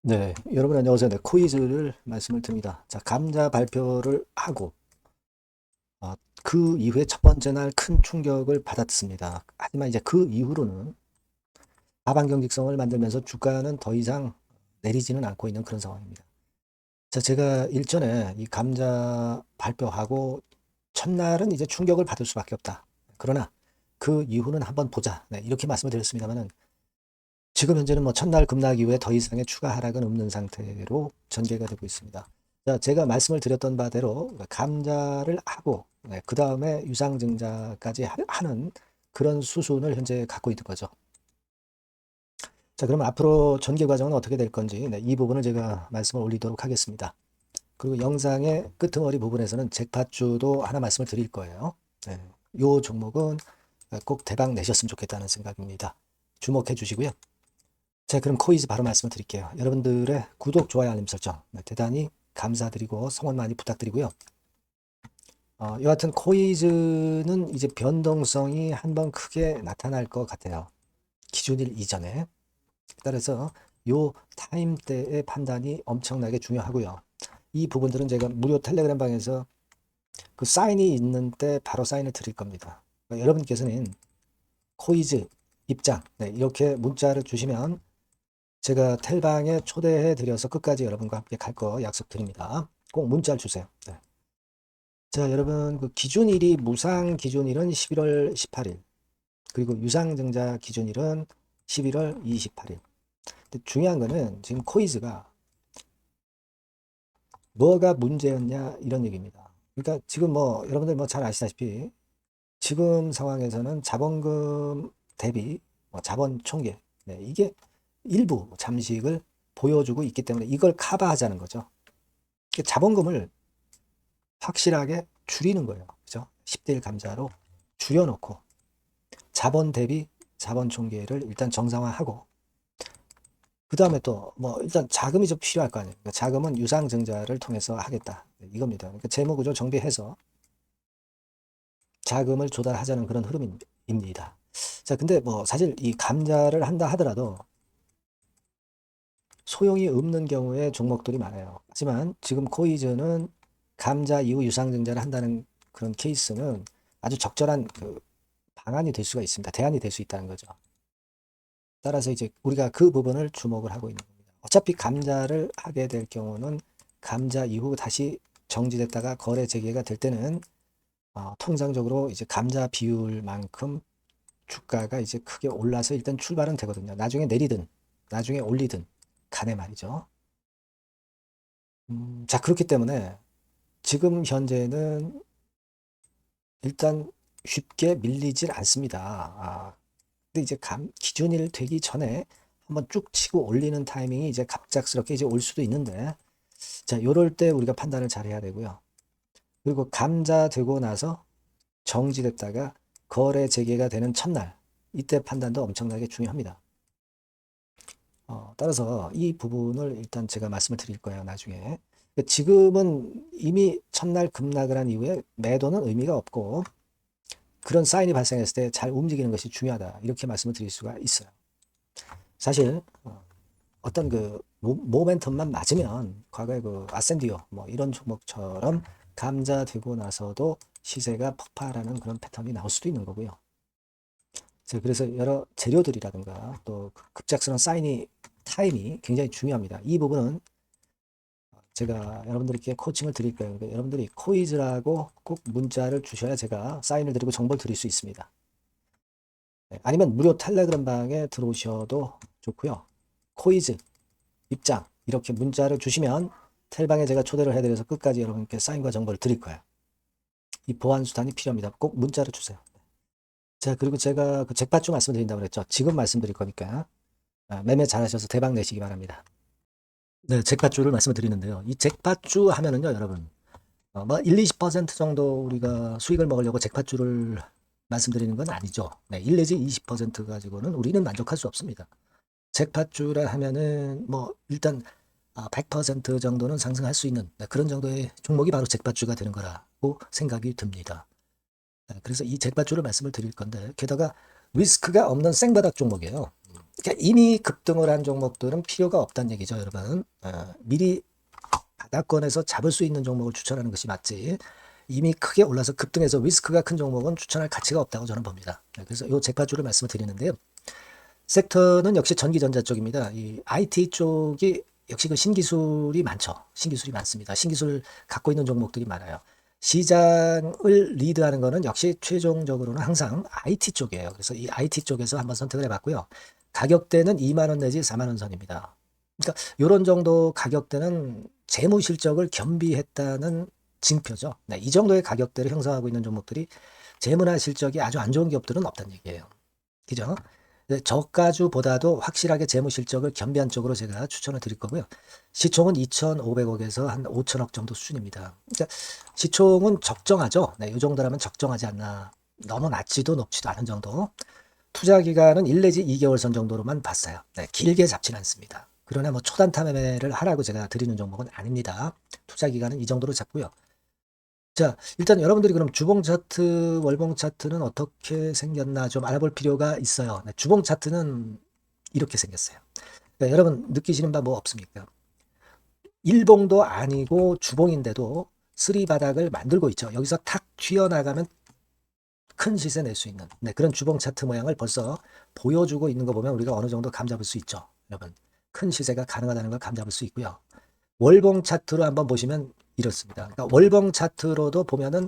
네, 여러분 안녕하세요. 네, 퀴즈를 말씀을 드립니다. 자, 감자 발표를 하고 그 이후에 첫 번째 날 큰 충격을 받았습니다. 하지만 이제 그 이후로는 하반경직성을 만들면서 주가는 더 이상 내리지는 않고 있는 그런 상황입니다. 자, 제가 일전에 이 감자 발표하고 첫날은 이제 충격을 받을 수밖에 없다. 그러나 그 이후는 한번 보자. 네, 이렇게 말씀을 드렸습니다만은 지금 현재는 뭐 첫날 급락 이후에 더 이상의 추가 하락은 없는 상태로 전개가 되고 있습니다. 자, 제가 말씀을 드렸던 바대로 감자를 하고 그 다음에 유상증자까지 하는 그런 수순을 현재 갖고 있는 거죠. 자, 그러면 앞으로 전개 과정은 어떻게 될 건지 이 부분을 제가 말씀을 올리도록 하겠습니다. 그리고 영상의 끄트머리 부분에서는 잭팟주도 하나 말씀을 드릴 거예요. 네, 이 종목은 꼭 대박 내셨으면 좋겠다는 생각입니다. 주목해 주시고요. 자, 그럼 코이즈 바로 말씀을 드릴게요. 여러분들의 구독, 좋아요, 알림 설정 대단히 감사드리고 성원 많이 부탁드리고요. 여하튼 코이즈는 이제 변동성이 한번 크게 나타날 것 같아요. 기준일 이전에. 따라서 요 타임대의 판단이 엄청나게 중요하고요. 이 부분들은 제가 무료 텔레그램 방에서 그 사인이 있는 때 바로 사인을 드릴 겁니다. 그러니까 여러분께서는 코이즈 입장 이렇게 문자를 주시면 제가 텔방에 초대해 드려서 끝까지 여러분과 함께 갈 거 약속드립니다. 꼭 문자를 주세요. 네. 자, 여러분 그 기준일이 무상 기준일은 11월 18일 그리고 유상증자 기준일은 11월 28일. 근데 중요한 거는 지금 코이즈가 뭐가 문제였냐 이런 얘기입니다. 그러니까 지금 뭐 여러분들 뭐 잘 아시다시피 지금 상황에서는 자본금 대비 뭐 자본 총계 이게 일부 잠식을 보여주고 있기 때문에 이걸 커버하자는 거죠. 자본금을 확실하게 줄이는 거예요. 그죠? 10대 1 감자로 줄여놓고 자본 대비 자본 총계를 일단 정상화하고 그 다음에 또 뭐 일단 자금이 좀 필요할 거 아니에요. 그러니까 자금은 유상증자를 통해서 하겠다. 이겁니다. 그러니까 재무구조 정비해서 자금을 조달하자는 그런 흐름입니다. 자, 근데 뭐 사실 이 감자를 한다 하더라도 소용이 없는 경우에 종목들이 많아요. 하지만 지금 코이즈는 감자 이후 유상증자를 한다는 그런 케이스는 아주 적절한 그 방안이 될 수가 있습니다. 대안이 될 수 있다는 거죠. 따라서 이제 우리가 그 부분을 주목을 하고 있는 겁니다. 어차피 감자를 하게 될 경우는 감자 이후 다시 정지됐다가 거래 재개가 될 때는 통상적으로 이제 감자 비율만큼 주가가 이제 크게 올라서 일단 출발은 되거든요. 나중에 내리든 나중에 올리든 간에 말이죠. 자, 그렇기 때문에 지금 현재는 일단 쉽게 밀리질 않습니다. 근데 이제 기준일 되기 전에 한번 쭉 치고 올리는 타이밍이 이제 갑작스럽게 이제 올 수도 있는데, 자, 요럴 때 우리가 판단을 잘 해야 되고요. 그리고 감자 되고 나서 정지됐다가 거래 재개가 되는 첫날, 이때 판단도 엄청나게 중요합니다. 따라서 이 부분을 일단 제가 말씀을 드릴 거예요, 나중에. 지금은 이미 첫날 급락을 한 이후에 매도는 의미가 없고, 그런 사인이 발생했을 때 잘 움직이는 것이 중요하다. 이렇게 말씀을 드릴 수가 있어요. 사실 어떤 그 모멘텀만 맞으면 과거에 그 아센디오 뭐 이런 종목처럼 감자되고 나서도 시세가 폭발하는 그런 패턴이 나올 수도 있는 거고요. 그래서 여러 재료들이라든가 또 급작스러운 사인이 타임이 굉장히 중요합니다. 이 부분은 제가 여러분들께 코칭을 드릴 거예요. 그러니까 여러분들이 코이즈라고 꼭 문자를 주셔야 제가 사인을 드리고 정보를 드릴 수 있습니다. 아니면 무료 텔레그램 방에 들어오셔도 좋고요. 코이즈 입장 이렇게 문자를 주시면 텔방에 제가 초대를 해드려서 끝까지 여러분께 사인과 정보를 드릴 거예요. 이 보안 수단이 필요합니다. 꼭 문자를 주세요. 자, 그리고 제가 그 잭팟주 말씀드린다고 그랬죠. 지금 말씀드릴 거니까 매매 잘하셔서 대박 내시기 바랍니다. 네, 잭팟주를 말씀을 드리는데요. 이 잭팟주 하면은요, 여러분, 뭐 1, 20% 정도 우리가 수익을 먹으려고 잭팟주를 말씀드리는 건 아니죠. 네, 1 내지 20% 가지고는 우리는 만족할 수 없습니다. 잭팟주라 하면은 뭐 일단 100% 정도는 상승할 수 있는 그런 정도의 종목이 바로 잭팟주가 되는 거라고 생각이 듭니다. 그래서 이 잭팟주를 말씀을 드릴 건데 게다가 리스크가 없는 생바닥 종목이에요. 그러니까 이미 급등을 한 종목들은 필요가 없다는 얘기죠, 여러분. 미리 바닥권에서 잡을 수 있는 종목을 추천하는 것이 맞지. 이미 크게 올라서 급등해서 리스크가 큰 종목은 추천할 가치가 없다고 저는 봅니다. 그래서 이 잭팟주를 말씀을 드리는데요. 섹터는 역시 전기전자 쪽입니다. 이 IT 쪽이 역시 그 신기술이 많죠. 신기술이 많습니다. 신기술 갖고 있는 종목들이 많아요. 시장을 리드하는 거는 역시 최종적으로는 항상 IT 쪽이에요. 그래서 이 IT 쪽에서 한번 선택을 해봤고요. 가격대는 2만 원 내지 4만 원 선입니다. 그러니까 이런 정도 가격대는 재무 실적을 겸비했다는 징표죠. 네, 이 정도의 가격대를 형성하고 있는 종목들이 재무나 실적이 아주 안 좋은 기업들은 없다는 얘기예요. 그죠? 저가주보다도 확실하게 재무 실적을 겸비한 쪽으로 제가 추천을 드릴 거고요. 시총은 2,500억에서 한 5천억 정도 수준입니다. 그러니까 시총은 적정하죠. 네, 이 정도라면 적정하지 않나. 너무 낮지도 높지도 않은 정도. 투자 기간은 1 내지 2개월 선 정도로만 봤어요. 네, 길게 잡지는 않습니다. 그러나 뭐 초단타 매매를 하라고 제가 드리는 종목은 아닙니다. 투자 기간은 이 정도로 잡고요. 자, 일단 여러분들이 그럼 주봉 차트, 월봉 차트는 어떻게 생겼나 좀 알아볼 필요가 있어요. 네, 주봉 차트는 이렇게 생겼어요. 그러니까 여러분 느끼시는 바 뭐 없습니까? 일봉도 아니고 주봉인데도 쓰리 바닥을 만들고 있죠. 여기서 탁 튀어나가면 큰 시세 낼 수 있는 그런 주봉 차트 모양을 벌써 보여주고 있는 거 보면 우리가 어느 정도 감잡을 수 있죠. 여러분, 큰 시세가 가능하다는 걸 감잡을 수 있고요. 월봉 차트로 한번 보시면 이렇습니다. 그러니까 월봉 차트로도 보면은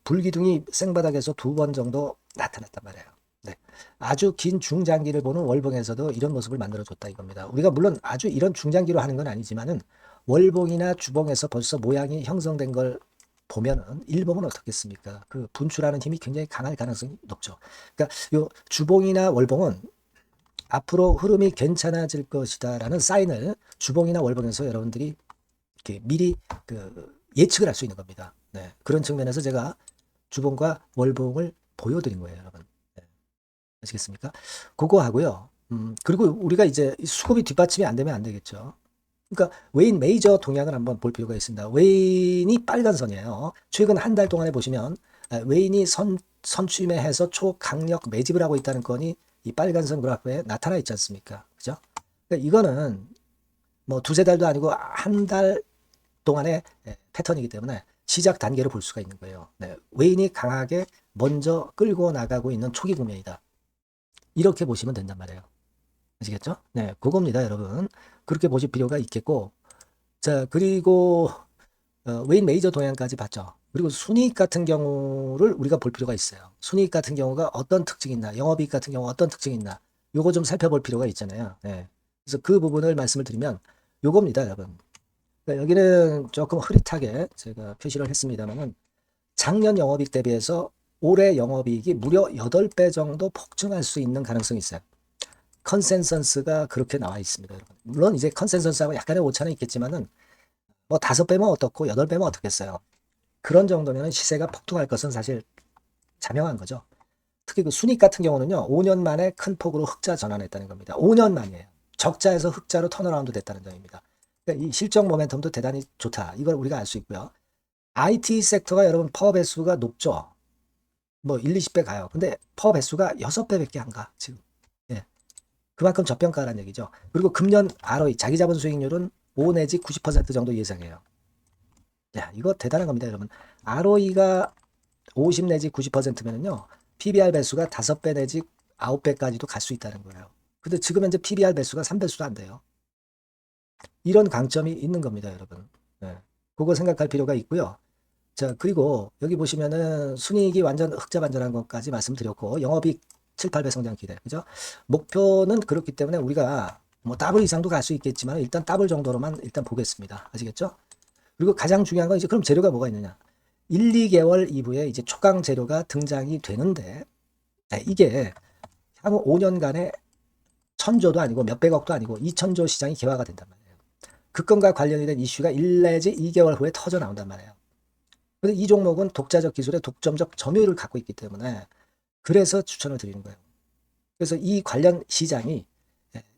불기둥이 생바닥에서 2번 정도 나타났단 말이에요. 네. 아주 긴 중장기를 보는 월봉에서도 이런 모습을 만들어줬다 이겁니다. 우리가 물론 아주 이런 중장기로 하는 건 아니지만은 월봉이나 주봉에서 벌써 모양이 형성된 걸 보면은 일봉은 어떻겠습니까? 그 분출하는 힘이 굉장히 강할 가능성이 높죠. 그러니까 요 주봉이나 월봉은 앞으로 흐름이 괜찮아질 것이다라는 사인을 주봉이나 월봉에서 여러분들이 이렇게 미리 예측을 할 수 있는 겁니다. 네. 그런 측면에서 제가 주봉과 월봉을 보여드린 거예요, 여러분. 네. 아시겠습니까? 그거 하고요. 그리고 우리가 이제 수급이 뒷받침이 안 되면 안 되겠죠. 그러니까 웨인 메이저 동향을 한번 볼 필요가 있습니다. 웨인이 빨간 선이에요. 최근 한 달 동안에 보시면 웨인이 선취매해서 초강력 매집을 하고 있다는 건이 이 빨간 선 그래프에 나타나 있지 않습니까? 그죠? 그러니까 이거는 뭐 두세 달도 아니고 한 달 동안의 패턴이기 때문에 시작 단계로 볼 수가 있는 거예요. 네, 웨인이 강하게 먼저 끌고 나가고 있는 초기 국면이다. 이렇게 보시면 된단 말이에요. 아시겠죠? 네, 그겁니다, 여러분. 그렇게 보실 필요가 있겠고, 자, 그리고 웨인 메이저 동향까지 봤죠. 그리고 순이익 같은 경우를 우리가 볼 필요가 있어요. 순이익 같은 경우가 어떤 특징이 있나, 영업이익 같은 경우 어떤 특징이 있나, 요거 좀 살펴볼 필요가 있잖아요. 네. 그래서 그 부분을 말씀을 드리면 요겁니다, 여러분. 그러니까 여기는 조금 흐릿하게 제가 표시를 했습니다만은 작년 영업이익 대비해서 올해 영업이익이 무려 8배 정도 폭증할 수 있는 가능성이 있어요. 컨센서스가 그렇게 나와 있습니다, 여러분. 물론 이제 컨센서스하고 약간의 오차는 있겠지만은 뭐 5배면 어떻고 8배면 어떻겠어요. 그런 정도면 시세가 폭등할 것은 사실 자명한 거죠. 특히 그 순익 같은 경우는요, 5년 만에 큰 폭으로 흑자 전환했다는 겁니다. 5년 만이에요. 적자에서 흑자로 턴어라운드 됐다는 점입니다. 그러니까 이 실적 모멘텀도 대단히 좋다. 이걸 우리가 알 수 있고요. IT 섹터가 여러분 파워 배수가 높죠. 뭐 1, 20배 가요. 근데 파워 배수가 6배밖에 안 가, 지금. 예. 그만큼 저평가라는 얘기죠. 그리고 금년 ROE, 자기 자본 수익률은 5 내지 90% 정도 예상해요. 야, 이거 대단한 겁니다, 여러분. ROE가 50 내지 90%면은요, PBR 배수가 5배 내지 9배까지도 갈 수 있다는 거예요. 근데 지금 현재 PBR 배수가 3배수도 안 돼요. 이런 강점이 있는 겁니다, 여러분. 네. 그거 생각할 필요가 있고요. 자, 그리고 여기 보시면은 순이익이 완전 흑자 반전한 것까지 말씀드렸고, 영업이익 7, 8배 성장 기대. 그죠? 목표는 그렇기 때문에 우리가 뭐 더블 이상도 갈 수 있겠지만 일단 더블 정도로만 일단 보겠습니다. 아시겠죠? 그리고 가장 중요한 건 이제 그럼 재료가 뭐가 있느냐? 1, 2개월 이후에 이제 초강 재료가 등장이 되는데, 네, 이게 향후 5년간에 1,000조도 아니고 몇백억도 아니고 2,000조 시장이 개화가 된단 말이에요. 그 건과 관련이 된 이슈가 1 내지 2개월 후에 터져 나온단 말이에요. 근데 이 종목은 독자적 기술의 독점적 점유율을 갖고 있기 때문에 그래서 추천을 드리는 거예요. 그래서 이 관련 시장이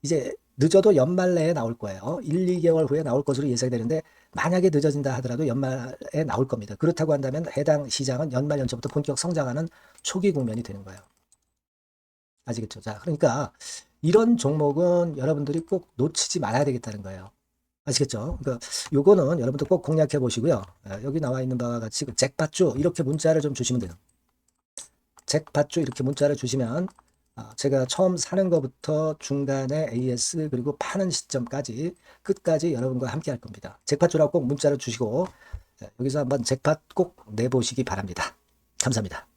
이제 늦어도 연말 내에 나올 거예요. 1, 2개월 후에 나올 것으로 예상되는데 만약에 늦어진다 하더라도 연말에 나올 겁니다. 그렇다고 한다면 해당 시장은 연말 연초부터 본격 성장하는 초기 국면이 되는 거예요. 아시겠죠? 자, 그러니까 이런 종목은 여러분들이 꼭 놓치지 말아야 되겠다는 거예요. 아시겠죠? 그러니까 요거는 여러분들 꼭 공략해 보시고요. 여기 나와 있는 바와 같이 그 잭팟주 이렇게 문자를 좀 주시면 돼요. 잭팟주 이렇게 문자를 주시면 제가 처음 사는 것부터 중간에 AS 그리고 파는 시점까지 끝까지 여러분과 함께 할 겁니다. 잭팟주라고 꼭 문자를 주시고 여기서 한번 잭팟 꼭 내보시기 바랍니다. 감사합니다.